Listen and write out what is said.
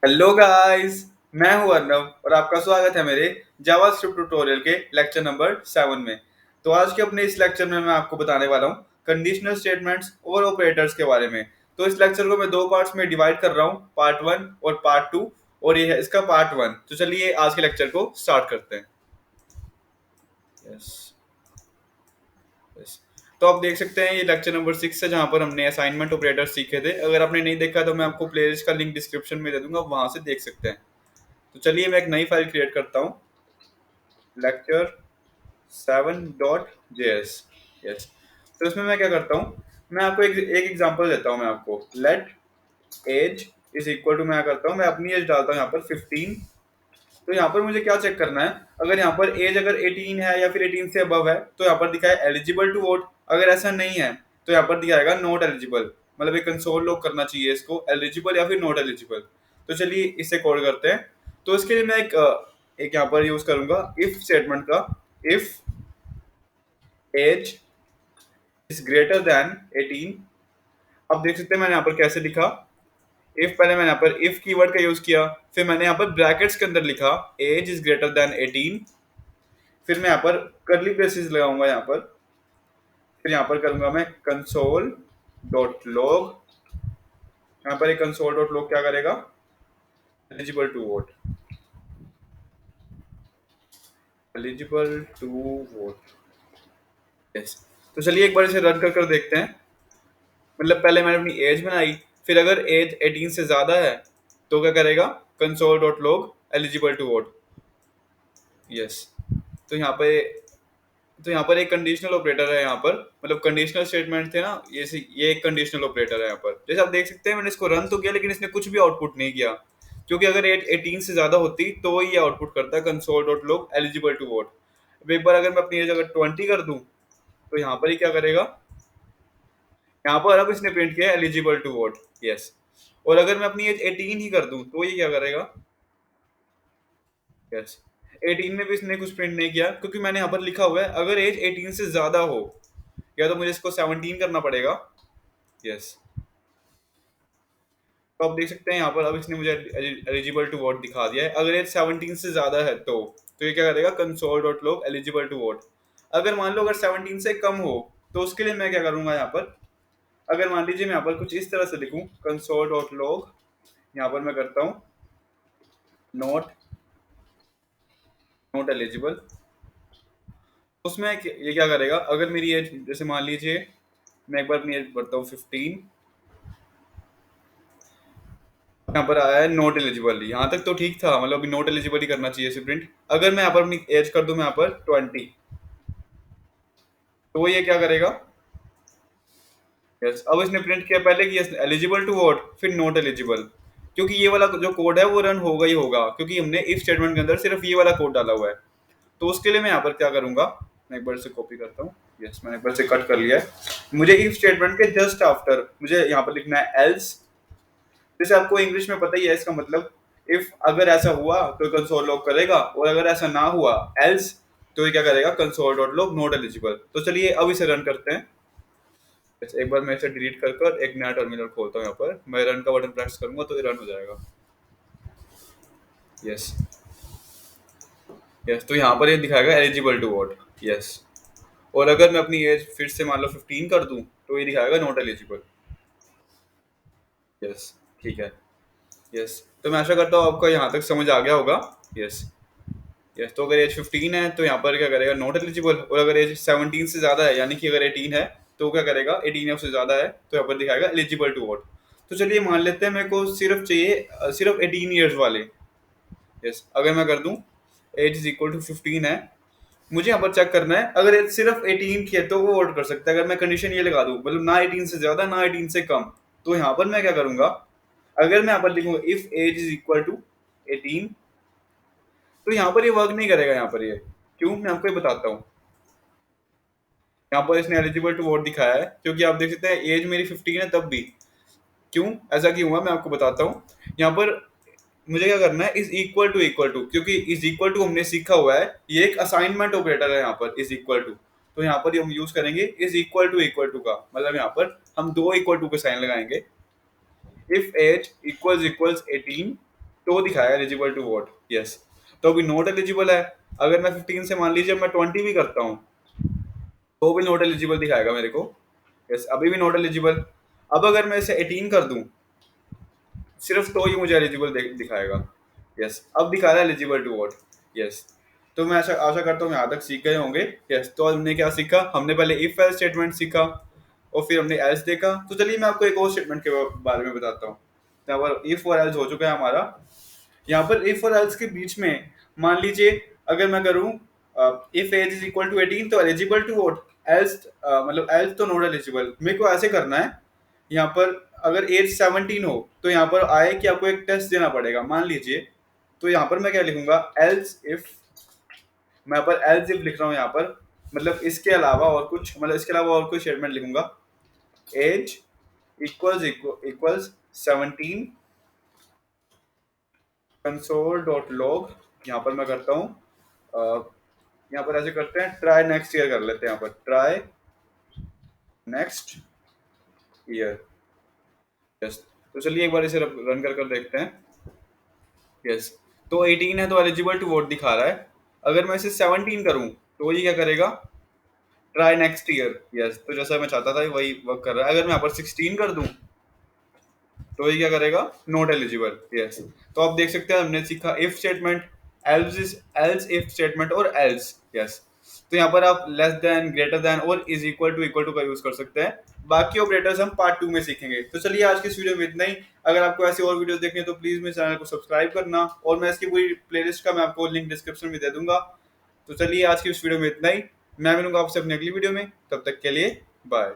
Hello guys. मैं हूं अर्नव और आपका स्वागत है मेरे जावास्क्रिप्ट ट्यूटोरियल के लेक्चर नंबर 7 में। तो आज के अपने इस लेक्चर में मैं आपको बताने वाला हूं कंडीशनल स्टेटमेंट्स और ऑपरेटर्स के बारे में। तो इस लेक्चर को मैं दो पार्ट्स में डिवाइड कर रहा हूं, पार्ट 1 और पार्ट 2, और ये है इसका पार्ट 1। तो चलिए आज के लेक्चर को स्टार्ट करते हैं। Yes yes. तो आप देख सकते हैं ये लेक्चर नंबर 6 है, जहां पर हमने असाइनमेंट ऑपरेटर सीखे थे। अगर आपने नहीं देखा तो मैं आपको प्लेलिस्ट का लिंक डिस्क्रिप्शन में दे दूंगा, वहां से देख सकते हैं। तो चलिए मैं एक नई फाइल क्रिएट करता हूँ, लेक्चर 7.js। यस। तो इसमें मैं क्या करता हूँ, मैं आपको एक एग्जांपल देता हूँ। मैं आपको let age is equal to, मैं करता हूँ, मैं अपनी एज डालता हूँ यहाँ पर 15। तो यहाँ पर मुझे क्या चेक करना है, अगर यहाँ पर एज अगर 18 है या फिर 18 से अबव है तो यहाँ पर दिखाए एलिजिबल टू वोट। अगर ऐसा नहीं है तो यहाँ पर दिखाएगा नॉट एलिजिबल। मतलब एक कंसोल लॉग करना चाहिए इसको, एलिजिबल या फिर नॉट एलिजिबल। तो चलिए इसे कोड करते हैं। तो इसके लिए मैं एक यहाँ पर यूज करूंगा इफ स्टेटमेंट का। If age is greater than 18। अब देख सकते हैं मैंने यहाँ पर कैसे लिखा। इफ, पहले मैंने यहाँ पर इफ कीवर्ड का यूज किया, फिर मैंने यहाँ पर ब्रैकेट्स के अंदर लिखा एज इज ग्रेटर देन 18। फिर मैं यहाँ पर करली ब्रेसेस लगाऊंगा यहाँ पर। फिर यहाँ पर करूंगा मैं कंसोल डॉट लॉग। यहाँ पर एक कंसोल डॉट लॉग क्या करेगा, eligible to vote, eligible to vote. Yes. तो चलिए एक बार इसे रन कर देखते हैं। मतलब पहले मैंने अपनी एज बनाई, फिर अगर एज 18 से ज्यादा है तो क्या करेगा, console dot log eligible to vote. Yes. तो यहाँ पे एक कंडीशनल ऑपरेटर है यहाँ पर। मतलब कंडीशनल स्टेटमेंट थे ना, ये एक कंडीशनल ऑपरेटर है यहाँ पर। जैसे आप देख सकते हैं मैंने इसको रन तो किया, लेकिन इसने कुछ भी आउटपुट नहीं किया, क्योंकि अगर एज 18 से ज्यादा होती तो ये आउटपुट करता है console dot log eligible to vote. अब एक बार अगर मैं अपनी एज अगर 20 कर दूं तो यहाँ पर ही क्या करेगा, यहाँ पर अब इसने प्रिंट किया एलिजिबल टू वोट। यस। और अगर मैं अपनी एज 18 ही कर दूं तो ये क्या करेगा, यस, 18 में भी इसने कुछ प्रिंट नहीं किया, क्योंकि मैंने यहाँ पर लिखा हुआ है अगर एज 18 से ज्यादा हो, या तो मुझे इसको 17 करना पड़ेगा। यस। तो आप देख सकते हैं यहाँ पर अब इसने मुझे एलिजिबल टू वोट दिखा दिया है। अगर एज 17 से ज्यादा है तो ये क्या करेगा, console dot log eligible to vote. अगर मान लो अगर 17 से कम हो तो उसके लिए मैं क्या करूंगा यहाँ पर, अगर मान लीजिए मैं यहाँ पर कुछ इस तरह से लिखूं, कंसोल डॉट लॉग, यहाँ पर मैं करता हूँ नॉट नॉट एलिजिबल। उसमें ये क्या करेगा, अगर मेरी एज, जैसे मान लीजिए मैं एक बार अपनी एज बढ़ता हूँ 15, यहाँ पर आया है नॉट एलिजिबल। यहाँ तक तो ठीक था, मतलब अभी नॉट एलिजिबल ही करना चाहिए प्रिंट। अगर मैं यहाँ पर अपनी एज कर दूं मैं यहाँ पर 20, तो ये क्या करेगा, यस, अब इसने प्रिंट किया पहले कि एलिजिबल टू वोट फिर नॉट एलिजिबल, क्योंकि ये वाला जो कोड है वो रन होगा ही होगा, क्योंकि हमने इफ स्टेटमेंट के अंदर सिर्फ ये वाला कोड डाला हुआ है। तो उसके लिए मैं यहाँ पर क्या करूंगा, मैं एक बार से कॉपी करता हूँ। यस, मैंने एक बार से कट कर लिया है। मुझे इफ स्टेटमेंट के जस्ट आफ्टर मुझे यहाँ पर लिखना है एल्स। जैसे आपको इंग्लिश में पता ही है इसका मतलब, इफ अगर ऐसा हुआ तो कंसोल लॉग करेगा, और अगर ऐसा ना हुआ एल्स तो ये क्या करेगा, console dot log not eligible. तो चलिए अब इसे रन करते हैं। एक बार मैं इसे डिलीट कर एक नया टर्मिनल खोलता हूँ। यहाँ पर मैं रन का बटन प्रेस करूंगा तो ये रन हो जाएगा। Yes yes. तो यहाँ पर ये दिखाएगा एलिजिबल टू वोट। यस। और अगर मैं अपनी एज फिर से मान लो 15 कर दूं तो ये दिखाएगा नॉट एलिजिबल। यस, ठीक है। यस। तो मैं आशा करता हूँ आपको यहाँ तक समझ आ गया होगा। Yes yes. तो अगर एज 15 है तो यहाँ पर क्या करेगा, नॉट एलिजिबल। और अगर एज 17 से ज्यादा है, यानी कि अगर 18 है तो क्या करेगा, 18 या उससे ज्यादा है तो यहाँ पर दिखाएगा एलिजिबल टू वोट। तो चलिए मान लेते हैं मेरे को सिर्फ चाहिए सिर्फ 18 ईयर्स वाले। यस। अगर मैं कर दूं एज इज इक्वल टू 15 है, मुझे यहाँ पर चेक करना है अगर एज सिर्फ 18 की है तो वो वोट कर सकता है। अगर मैं कंडीशन ये लगा दूं, मतलब ना 18 से ज्यादा ना 18 से कम, तो यहाँ पर मैं क्या करूंगा, अगर मैं यहाँ पर लिखूंगा if age is equal to 18, तो यहाँ पर ये वर्क नहीं करेगा। यहाँ पर ये क्यों, मैं आपको ये बताता हूँ। यहाँ पर इसने एलिजिबल टू वोट दिखाया है, क्योंकि आप देख सकते हैं एज मेरी 15 है तब भी। क्यों ऐसा क्यों हुआ मैं आपको बताता हूँ। यहाँ पर मुझे क्या करना है, इज इक्वल टू, क्योंकि इज इक्वल टू हमने सीखा हुआ है, ये एक असाइनमेंट ऑपरेटर है यहाँ पर इज इक्वल टू। तो यहाँ पर हम यूज करेंगे इज इक्वल टू का, मतलब यहाँ पर हम दो इक्वल टू के साइन लगाएंगे। इफ एज इक्वल्स इक्वल्स 18, तो वो दिखाएगा एलिजिबल टू वोट। यस, तो अभी नॉट एलिजिबल है। अगर मैं 15 से मान लीजिए मैं 20 भी करता हूँ तो भी नॉट एलिजिबल दिखाएगा मेरे को। यस, अभी भी नॉट एलिजिबल। अब अगर मैं इसे 18 कर दूं सिर्फ तो ही मुझे एलिजिबल दिखाएगा। यस, अब दिखा रहा है एलिजिबल टू वोट। यस, तो मैं आशा आशा करता हूँ यहाँ तक सीख गए होंगे। यस, तो हमने क्या सीखा, हमने पहले इफ एल्स स्टेटमेंट सीखा और फिर हमने एल्स देखा। तो चलिए मैं आपको एक और स्टेटमेंट के बारे में बताता हूँ। यहाँ पर इफ और एल्स हो चुका है हमारा। यहाँ पर इफ और एल्स के बीच में मान लीजिए अगर मैं करूँ if age is equal to 18 तो एलिजिबल टू वोट, एल्स मतलब एल्स तो नॉट एलिजिबल। मेरे को ऐसे करना है, यहाँ पर अगर एज 17 हो तो यहाँ पर आए कि आपको एक टेस्ट देना पड़ेगा मान लीजिए। तो यहाँ पर मैं क्या लिखूंगा, एल्स इफ, मैं यहाँ पर एल्स इफ लिख रहा हूँ यहाँ पर, मतलब इसके अलावा और कुछ, मतलब इसके अलावा और कोई स्टेटमेंट लिखूंगा। Age equals 17 console dot log, यहाँ पर मैं करता हूँ यहाँ पर ऐसे करते हैं, ट्राई नेक्स्ट ईयर कर लेते हैं। यहाँ पर ट्राई नेक्स्ट ईयर। यस, तो चलिए एक बार इसे रन कर कर देखते हैं। यस, तो 18 है तो एलिजिबल टू वोट दिखा रहा है। अगर मैं इसे 17 करूं तो ये क्या करेगा, ट्राई नेक्स्ट ईयर। यस, तो जैसा मैं चाहता था वही वर्क कर रहा है। अगर मैं यहाँ पर 16 कर दूं तो ये क्या करेगा, नॉट एलिजिबल। यस, तो आप देख सकते हैं हमने सीखा if statement, else if statement और एल्स। यस, तो यहाँ पर आप लेस देन, ग्रेटर देन और इज इक्वल टू का यूज कर सकते हैं। बाकी ऑपरेटर्स हम पार्ट 2 में सीखेंगे। तो चलिए आज की इस वीडियो में इतना ही। अगर आपको ऐसी और वीडियोस देखनी है तो प्लीज मेरे चैनल को सब्सक्राइब करना, और मैं इसकी पूरी प्लेलिस्ट का मैं आपको लिंक डिस्क्रिप्शन में दे दूंगा। तो चलिए आज की इस वीडियो में इतना ही। मैं मिलूंगा आपसे अपनी अगली वीडियो में, तब तक के लिए बाय।